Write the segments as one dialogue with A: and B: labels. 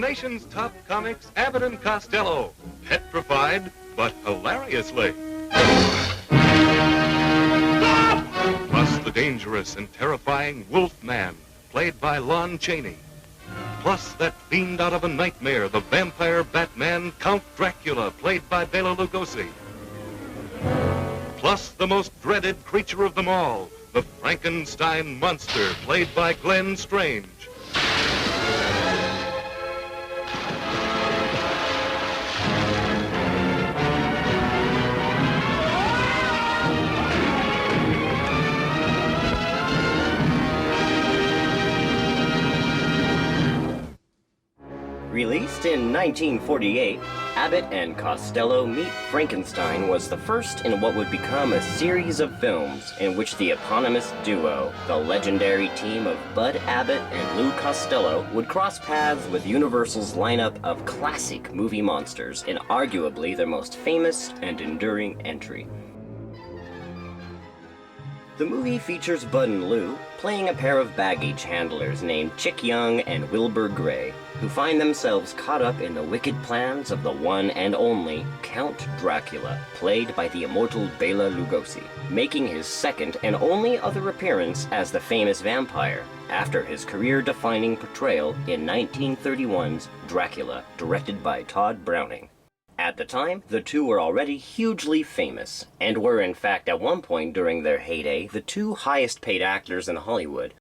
A: nation's top comics, Abbott and Costello. Petrified, but hilariously. Plus the dangerous and terrifying Wolfman, played by Lon Chaney. Plus that fiend out of a nightmare, the vampire Batman, Count Dracula, played by Bela Lugosi. Plus the most dreaded creature of them all, the Frankenstein monster, played by Glenn Strange.
B: Released in 1948, Abbott and Costello Meet Frankenstein was the first in what would become a series of films in which the eponymous duo, the legendary team of Bud Abbott and Lou Costello, would cross paths with Universal's lineup of classic movie monsters in arguably their most famous and enduring entry. The movie features Bud and Lou playing a pair of baggage handlers named Chick Young and Wilbur Gray, who find themselves caught up in the wicked plans of the one and only Count Dracula, played by the immortal Bela Lugosi, making his second and only other appearance as the famous vampire, after his career-defining portrayal in 1931's Dracula, directed by Todd Browning. At the time, the two were already hugely famous, and were in fact at one point during their heyday the two highest-paid actors in Hollywood.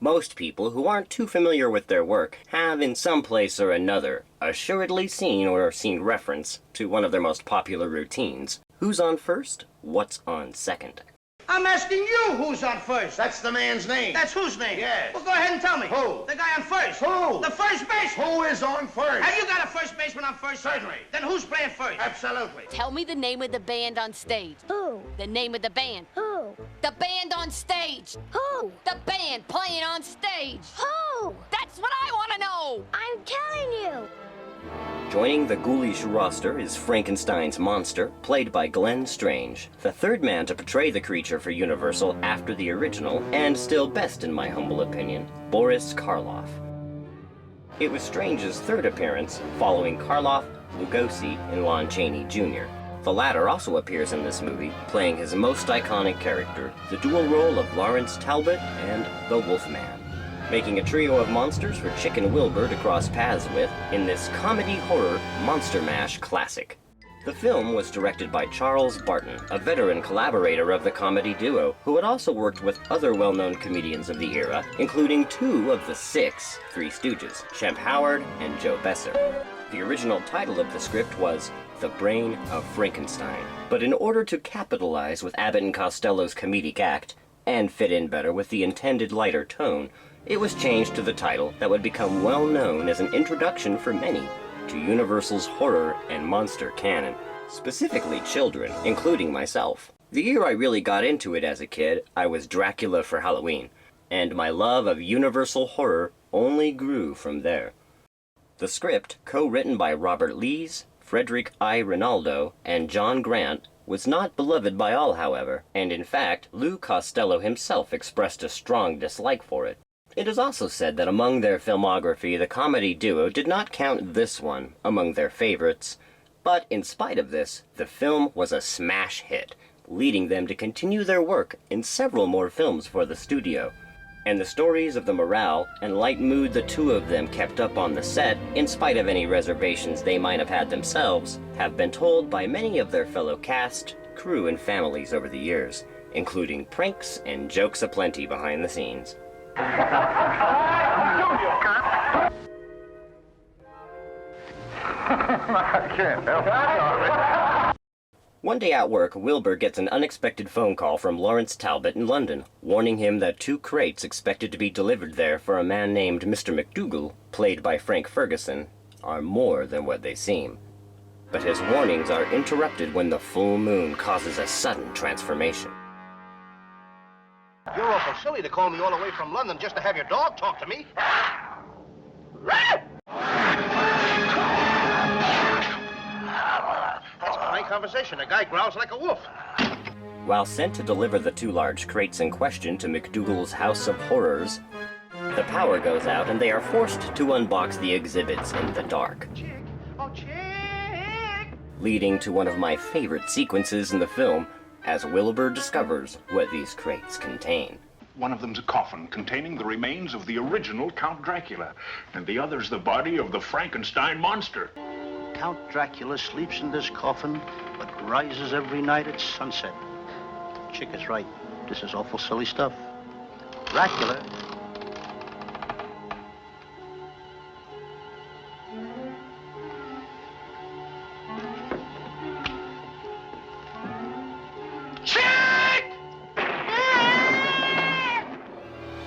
B: Most people who aren't too familiar with their work have in some place or another assuredly seen or seen reference to one of their most popular routines. Who's on first? What's on second?
C: I'm asking you who's on first.
D: That's the man's name.
C: That's whose name?
D: Yes.
C: Well, go ahead and tell me.
D: Who?
C: The guy on first.
D: Who?
C: The first baseman.
D: Who is on first?
C: Have you got a first baseman on first?
D: Certainly.
C: Then who's playing first?
D: Absolutely.
E: Tell me the name of the band on stage.
F: Who?
E: The name of the band.
F: Who?
E: The band on stage.
F: Who?
E: The band playing on stage.
F: Who?
E: That's what I want to know.
F: I'm telling you.
B: Joining the ghoulish roster is Frankenstein's monster, played by Glenn Strange, the third man to portray the creature for Universal after the original, and still best in my humble opinion, Boris Karloff. It was Strange's third appearance, following Karloff, Lugosi, and Lon Chaney Jr. The latter also appears in this movie, playing his most iconic character, the dual role of Lawrence Talbot and the Wolfman, making a trio of monsters for Chick and Wilbur to cross paths with in this comedy-horror Monster Mash classic. The film was directed by Charles Barton, a veteran collaborator of the comedy duo, who had also worked with other well-known comedians of the era, including two of the six Three Stooges, Shemp Howard and Joe Besser. The original title of the script was The Brain of Frankenstein, but in order to capitalize with Abbott and Costello's comedic act, and fit in better with the intended lighter tone, it was changed to the title that would become well known as an introduction for many to Universal's horror and monster canon, specifically children, including myself. The year I really got into it as a kid, I was Dracula for Halloween, and my love of Universal horror only grew from there. The script, co-written by Robert Lees, Frederick I. Rinaldo, and John Grant, was not beloved by all, however, and in fact, Lou Costello himself expressed a strong dislike for it. It is also said that among their filmography, the comedy duo did not count this one among their favorites, but in spite of this, the film was a smash hit, leading them to continue their work in several more films for the studio. And the stories of the morale and light mood the two of them kept up on the set, in spite of any reservations they might have had themselves, have been told by many of their fellow cast, crew, and families over the years, including pranks and jokes aplenty behind the scenes.
D: I can't help it.
B: One day at work, Wilbur gets an unexpected phone call from Lawrence Talbot in London, warning him that 2 crates expected to be delivered there for a man named Mr. McDougal, played by Frank Ferguson, are more than what they seem. But his warnings are interrupted when the full moon causes a sudden transformation.
D: You're awful silly to call me all the way from London just to have your dog talk to me. That's plain conversation. A guy growls like a wolf.
B: While sent to deliver the 2 large crates in question to McDougal's House of Horrors, The power goes out and they are forced to unbox the exhibits in the dark, leading to one of my favorite sequences in the film as Wilbur discovers what these crates contain.
G: One of them's a coffin containing the remains of the original Count Dracula, and the other's the body of the Frankenstein monster.
D: Count Dracula sleeps in this coffin, but rises every night at sunset. Chick is right. This is awful silly stuff. Dracula...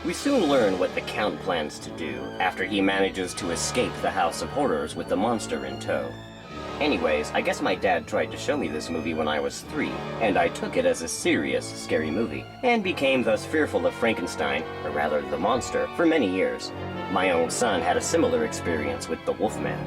B: We soon learn what the Count plans to do after he manages to escape the House of Horrors with the monster in tow. Anyways, I guess my dad tried to show me this movie when I was 3, and I took it as a serious, scary movie, and became thus fearful of Frankenstein, or rather the monster, for many years. My own son had a similar experience with the Wolfman.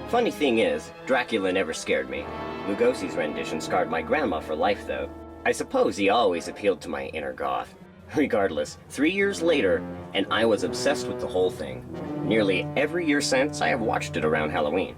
B: Funny thing is, Dracula never scared me. Lugosi's rendition scarred my grandma for life, though. I suppose he always appealed to my inner goth. Regardless, 3 years later, and I was obsessed with the whole thing. Nearly every year since, I have watched it around Halloween.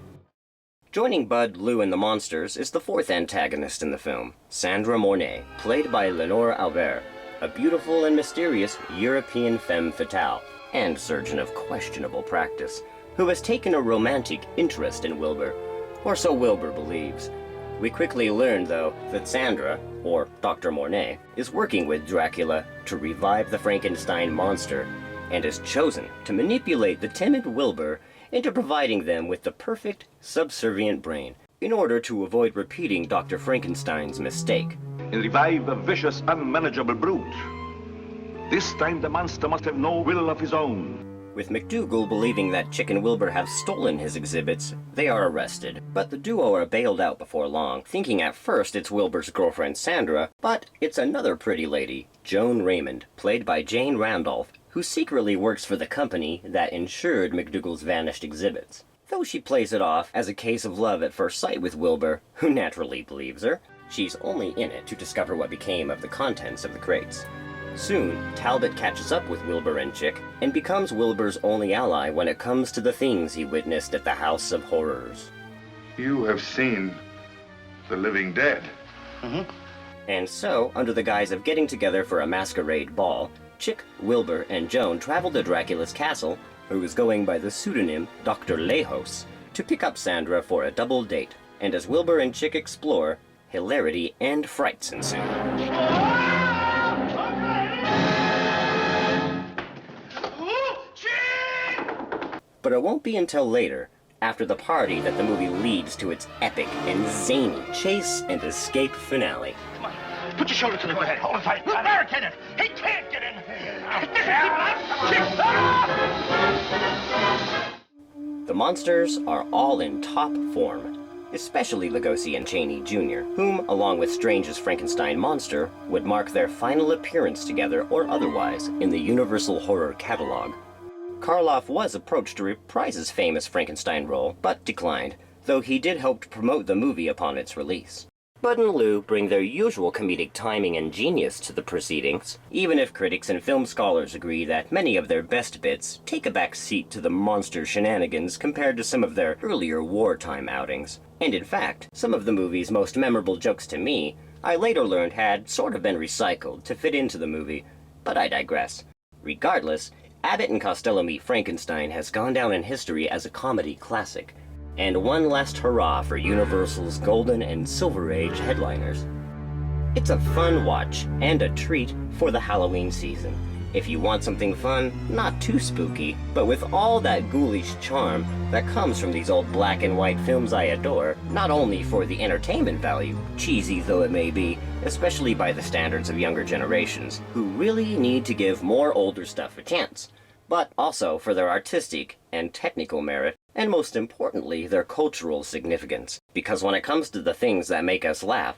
B: Joining Bud, Lou, and the monsters is the 4th antagonist in the film, Sandra Mornay, played by Lenore Albert, a beautiful and mysterious European femme fatale, and surgeon of questionable practice, who has taken a romantic interest in Wilbur, or so Wilbur believes. We quickly learn, though, that Sandra, or Dr. Mornay, is working with Dracula to revive the Frankenstein monster, and is chosen to manipulate the timid Wilbur into providing them with the perfect, subservient brain, in order to avoid repeating Dr. Frankenstein's mistake.
H: And revive a vicious, unmanageable brute. This time the monster must have no will of his own.
B: With McDougal believing that Chick and Wilbur have stolen his exhibits, they are arrested, but the duo are bailed out before long, thinking at first it's Wilbur's girlfriend Sandra, but it's another pretty lady, Joan Raymond, played by Jane Randolph, who secretly works for the company that insured McDougal's vanished exhibits. Though she plays it off as a case of love at first sight with Wilbur, who naturally believes her, she's only in it to discover what became of the contents of the crates. Soon, Talbot catches up with Wilbur and Chick, and becomes Wilbur's only ally when it comes to the things he witnessed at the House of Horrors.
I: You have seen the living dead.
D: Mm-hmm.
B: And so, under the guise of getting together for a masquerade ball, Chick, Wilbur, and Joan travel to Dracula's castle, who is going by the pseudonym Dr. Lejos, to pick up Sandra for a double date. And as Wilbur and Chick explore, hilarity and frights ensue. But it won't be until later, after the party, that the movie leads to its epic and zany chase and escape finale.
D: Come on. Put your shoulder to the door. Hold it tight. Barricade it. He can't get in.
B: The monsters are all in top form, especially Lugosi and Chaney Jr., whom, along with Strange's Frankenstein monster, would mark their final appearance together or otherwise in the Universal Horror catalog. Karloff was approached to reprise his famous Frankenstein role, but declined, though he did help to promote the movie upon its release. Bud and Lou bring their usual comedic timing and genius to the proceedings, even if critics and film scholars agree that many of their best bits take a back seat to the monster shenanigans compared to some of their earlier wartime outings. And in fact, some of the movie's most memorable jokes to me, I later learned had sort of been recycled to fit into the movie, but I digress. Regardless, Abbott and Costello Meet Frankenstein has gone down in history as a comedy classic, and one last hurrah for Universal's Golden and Silver Age headliners. It's a fun watch and a treat for the Halloween season. If you want something fun, not too spooky, but with all that ghoulish charm that comes from these old black and white films I adore, not only for the entertainment value, cheesy though it may be, especially by the standards of younger generations, who really need to give more older stuff a chance, but also for their artistic and technical merit, and most importantly, their cultural significance. Because when it comes to the things that make us laugh,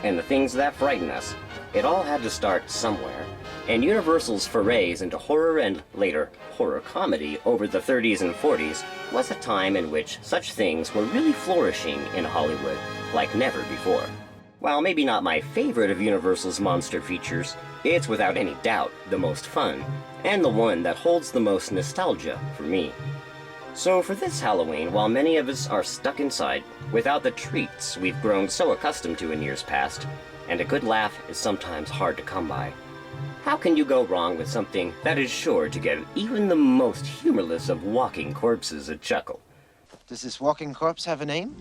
B: and the things that frighten us, it all had to start somewhere. And Universal's forays into horror and, later, horror comedy over the 30s and 40s was a time in which such things were really flourishing in Hollywood like never before. While maybe not my favorite of Universal's monster features, it's without any doubt the most fun, and the one that holds the most nostalgia for me. So for this Halloween, while many of us are stuck inside, without the treats we've grown so accustomed to in years past, and a good laugh is sometimes hard to come by, how can you go wrong with something that is sure to give even the most humorless of walking corpses a chuckle?
J: Does this walking corpse have a name?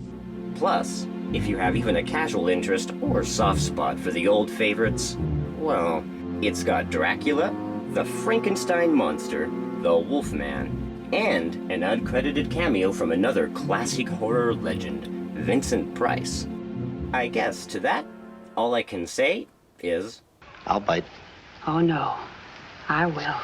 B: Plus, if you have even a casual interest or soft spot for the old favorites, well, it's got Dracula, the Frankenstein monster, the Wolfman, and an uncredited cameo from another classic horror legend, Vincent Price. I guess to that, all I can say is...
D: I'll bite.
K: Oh, no. I will.